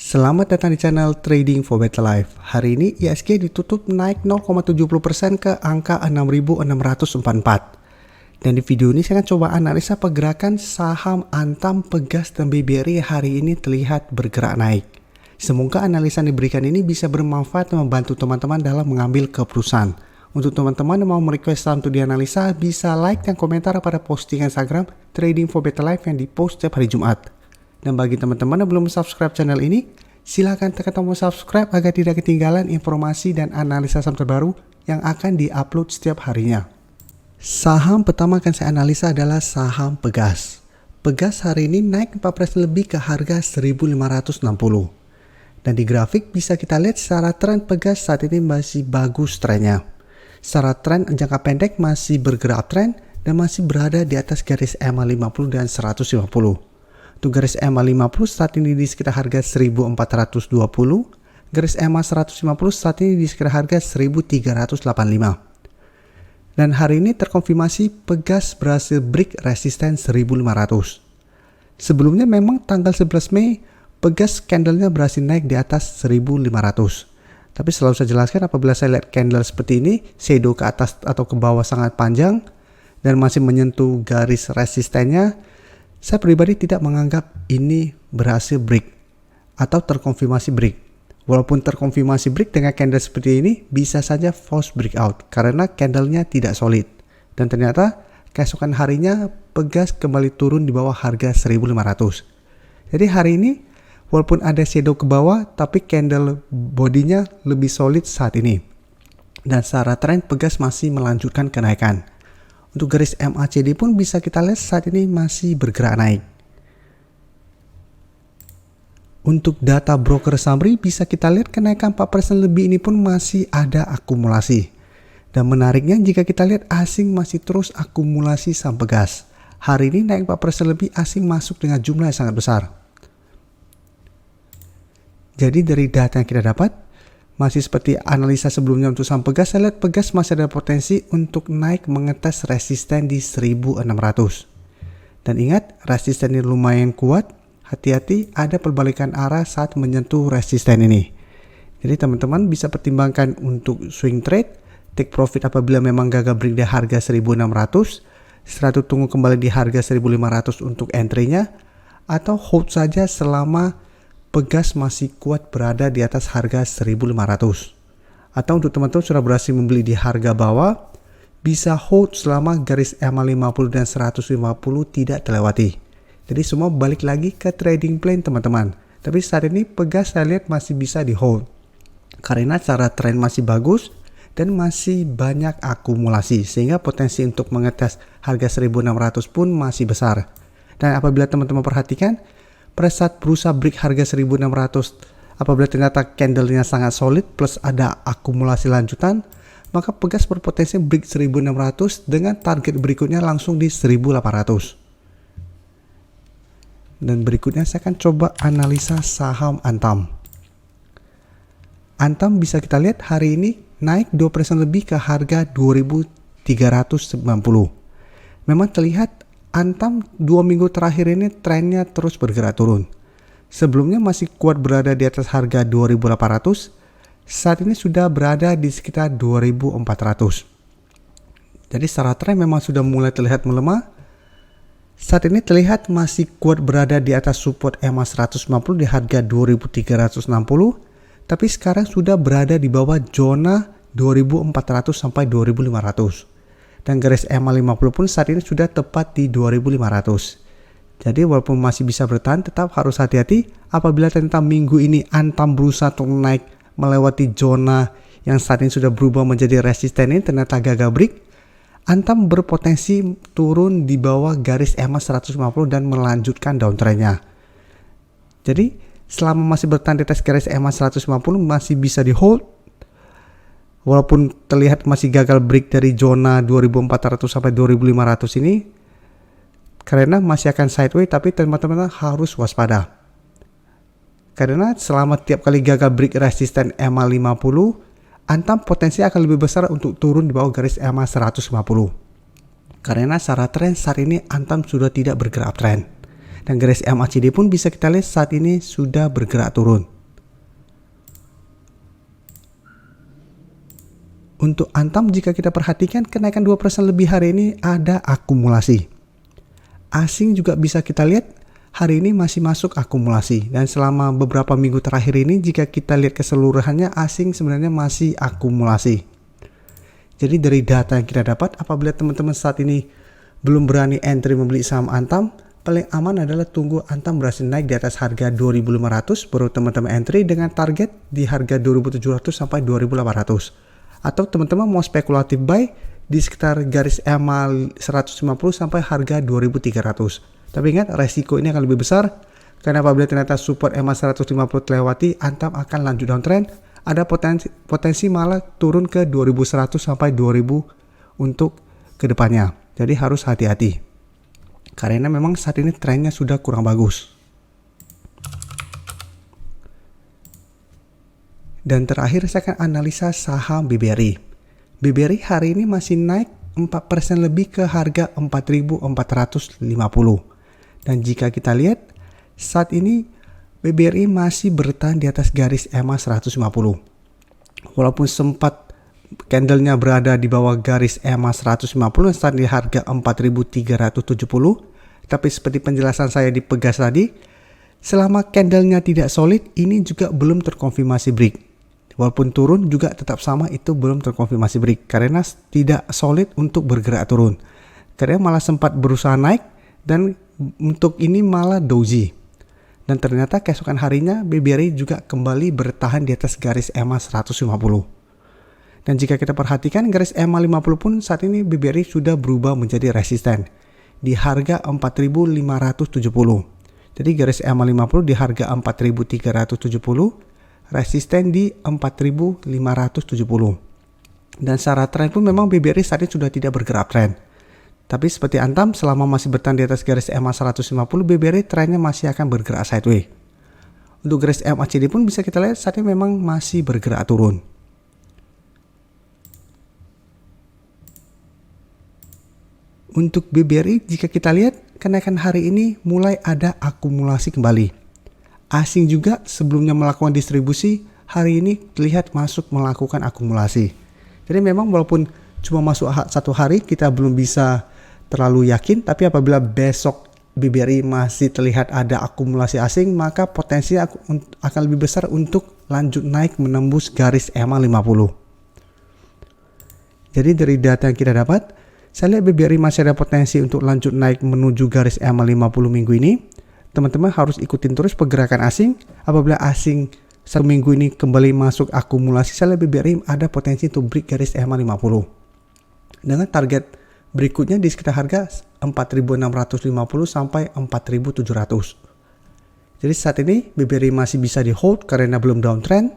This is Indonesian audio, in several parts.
Selamat datang di channel Trading for Better Life. Hari ini IHSG ditutup naik 0,70% ke angka 6.644. Dan di video ini saya akan coba analisa pergerakan saham Antam, Pegas, dan BBRI hari ini terlihat bergerak naik. Semoga analisa yang diberikan ini bisa bermanfaat dan membantu teman-teman dalam mengambil keputusan. Untuk teman-teman yang mau merequest saham untuk dianalisa, bisa like dan komentar pada postingan Instagram Trading for Better Life yang dipost setiap hari Jumat. Dan bagi teman-teman yang belum subscribe channel ini, silahkan tekan tombol subscribe agar tidak ketinggalan informasi dan analisa saham terbaru yang akan diupload setiap harinya. Saham pertama akan saya analisa adalah saham Pegas. Pegas hari ini naik 4% lebih ke harga 1.560. Dan di grafik bisa kita lihat secara tren Pegas saat ini masih bagus trennya. Secara tren jangka pendek masih bergerak uptrend dan masih berada di atas garis EMA 50 dan 150. Untuk garis EMA 50 saat ini di sekitar harga 1420, garis EMA 150 saat ini di sekitar harga 1385. Dan hari ini terkonfirmasi Pegas berhasil break resisten 1500. Sebelumnya memang tanggal 11 Mei Pegas candlenya berhasil naik di atas 1500. Tapi selalu saya jelaskan apabila saya lihat candle seperti ini, shadow ke atas atau ke bawah sangat panjang dan masih menyentuh garis resistennya, saya pribadi tidak menganggap ini berhasil break atau terkonfirmasi break. Walaupun terkonfirmasi break dengan candle seperti ini, bisa saja false breakout karena candlenya tidak solid. Dan ternyata keesokan harinya Pegas kembali turun di bawah harga 1500. Jadi hari ini walaupun ada shadow ke bawah, tapi candle bodinya lebih solid saat ini. Dan secara tren Pegas masih melanjutkan kenaikan. Untuk garis MACD pun bisa kita lihat saat ini masih bergerak naik. Untuk data broker Summary bisa kita lihat kenaikan 4% lebih ini pun masih ada akumulasi. Dan menariknya jika kita lihat asing masih terus akumulasi saham Pegas. Hari ini naik 4% lebih, asing masuk dengan jumlah yang sangat besar. Jadi dari data yang kita dapat, masih seperti analisa sebelumnya untuk saham Pegas, saya lihat Pegas masih ada potensi untuk naik mengetes resisten di 1600. Dan ingat, resisten ini lumayan kuat, hati-hati ada perbalikan arah saat menyentuh resisten ini. Jadi teman-teman bisa pertimbangkan untuk swing trade, take profit apabila memang gagal break di harga 1600, setelah itu tunggu kembali di harga 1500 untuk entry-nya, atau hold saja selama Pegas masih kuat berada di atas harga 1500. Atau untuk teman-teman sudah berhasil membeli di harga bawah, bisa hold selama garis EMA 50 dan 150 tidak terlewati. Jadi semua balik lagi ke trading plan teman-teman. Tapi saat ini Pegas saya lihat masih bisa di hold. Karena cara tren masih bagus dan masih banyak akumulasi. Sehingga potensi untuk mengetes harga 1600 pun masih besar. Dan apabila teman-teman perhatikan, pada saat berusaha break harga 1600, apabila ternyata candlenya sangat solid plus ada akumulasi lanjutan, maka Pegas berpotensi break 1600 dengan target berikutnya langsung di 1800. Dan berikutnya saya akan coba analisa saham Antam. Antam bisa kita lihat hari ini naik 2% lebih ke harga 2390. Memang terlihat Antam 2 minggu terakhir ini trennya terus bergerak turun. Sebelumnya masih kuat berada di atas harga 2800, saat ini sudah berada di sekitar 2400. Jadi secara tren memang sudah mulai terlihat melemah. Saat ini terlihat masih kuat berada di atas support EMA 150 di harga 2360, tapi sekarang sudah berada di bawah zona 2400 sampai 2500. Dan garis EMA 50 pun saat ini sudah tepat di 2500. Jadi walaupun masih bisa bertahan, tetap harus hati-hati apabila ternyata minggu ini Antam berusaha untuk naik melewati zona yang saat ini sudah berubah menjadi resisten ini ternyata gagal break. Antam berpotensi turun di bawah garis EMA 150 dan melanjutkan downtrendnya. Jadi selama masih bertahan di atas garis EMA 150 masih bisa di hold. Walaupun terlihat masih gagal break dari zona 2400 sampai 2500 ini, karena masih akan sideways, tapi teman-teman harus waspada. Karena selama tiap kali gagal break resisten EMA 50, Antam potensi akan lebih besar untuk turun di bawah garis EMA 150. Karena secara tren saat ini Antam sudah tidak bergerak uptrend. Dan garis MACD pun bisa kita lihat saat ini sudah bergerak turun. Untuk Antam jika kita perhatikan kenaikan 2% lebih hari ini ada akumulasi. Asing juga bisa kita lihat hari ini masih masuk akumulasi. Dan selama beberapa minggu terakhir ini jika kita lihat keseluruhannya asing sebenarnya masih akumulasi. Jadi dari data yang kita dapat apabila teman-teman saat ini belum berani entry membeli saham Antam, paling aman adalah tunggu Antam berhasil naik di atas harga 2.500 baru teman-teman entry dengan target di harga 2.700 sampai 2.800. Atau teman-teman mau spekulatif buy di sekitar garis EMA 150 sampai harga 2.300. Tapi ingat resiko ini akan lebih besar karena apabila ternyata support EMA 150 terlewati, Antam akan lanjut downtrend. Ada potensi malah turun ke 2.100 sampai 2.000 untuk kedepannya. Jadi harus hati-hati. Karena memang saat ini trennya sudah kurang bagus. Dan terakhir saya akan analisa saham BBRI. BBRI hari ini masih naik 4% lebih ke harga 4.450. Dan jika kita lihat saat ini BBRI masih bertahan di atas garis EMA 150. Walaupun sempat candlenya berada di bawah garis EMA 150 saat di harga 4.370. Tapi seperti penjelasan saya di Pegas tadi, selama candlenya tidak solid ini juga belum terkonfirmasi break. Walaupun turun juga tetap sama, itu belum terkonfirmasi break karena tidak solid untuk bergerak turun. Karena malah sempat berusaha naik dan untuk ini malah doji. Dan ternyata keesokan harinya BBRI juga kembali bertahan di atas garis EMA 150. Dan jika kita perhatikan garis EMA 50 pun saat ini BBRI sudah berubah menjadi resisten di harga 4.570. Jadi garis EMA 50 di harga 4.370. Resisten di 4.570. Dan secara tren pun memang BBRI saat ini sudah tidak bergerak tren. Tapi seperti Antam selama masih bertahan di atas garis EMA 150, BBRI trennya masih akan bergerak sideways. Untuk garis MACD pun bisa kita lihat saat ini memang masih bergerak turun. Untuk BBRI jika kita lihat kenaikan hari ini mulai ada akumulasi kembali. Asing juga sebelumnya melakukan distribusi, hari ini terlihat masuk melakukan akumulasi. Jadi memang walaupun cuma masuk satu hari kita belum bisa terlalu yakin, tapi apabila besok BBRI masih terlihat ada akumulasi asing, maka potensi akan lebih besar untuk lanjut naik menembus garis EMA 50. Jadi dari data yang kita dapat, saya lihat BBRI masih ada potensi untuk lanjut naik menuju garis EMA 50 minggu ini. Teman-teman harus ikutin terus pergerakan asing. Apabila asing satu minggu ini kembali masuk akumulasi, saya lihat BBRI ada potensi untuk break garis EMA 50 dengan target berikutnya di sekitar harga 4.650 sampai 4.700. Jadi saat ini BBRI masih bisa di hold karena belum downtrend.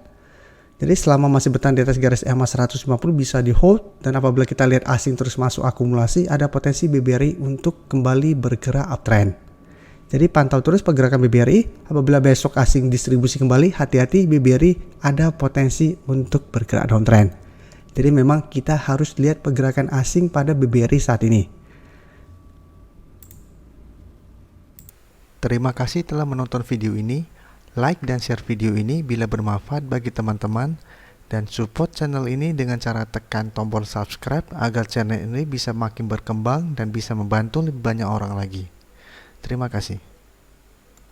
Jadi selama masih bertahan di atas garis EMA 150 bisa di hold, dan apabila kita lihat asing terus masuk akumulasi, ada potensi BBRI untuk kembali bergerak uptrend. Jadi pantau terus pergerakan BBRI. Apabila besok asing distribusi kembali, hati-hati, BBRI ada potensi untuk bergerak downtrend. Jadi memang kita harus lihat pergerakan asing pada BBRI saat ini. Terima kasih telah menonton video ini. Like dan share video ini bila bermanfaat bagi teman-teman. Dan support channel ini dengan cara tekan tombol subscribe agar channel ini bisa makin berkembang dan bisa membantu lebih banyak orang lagi. Terima kasih.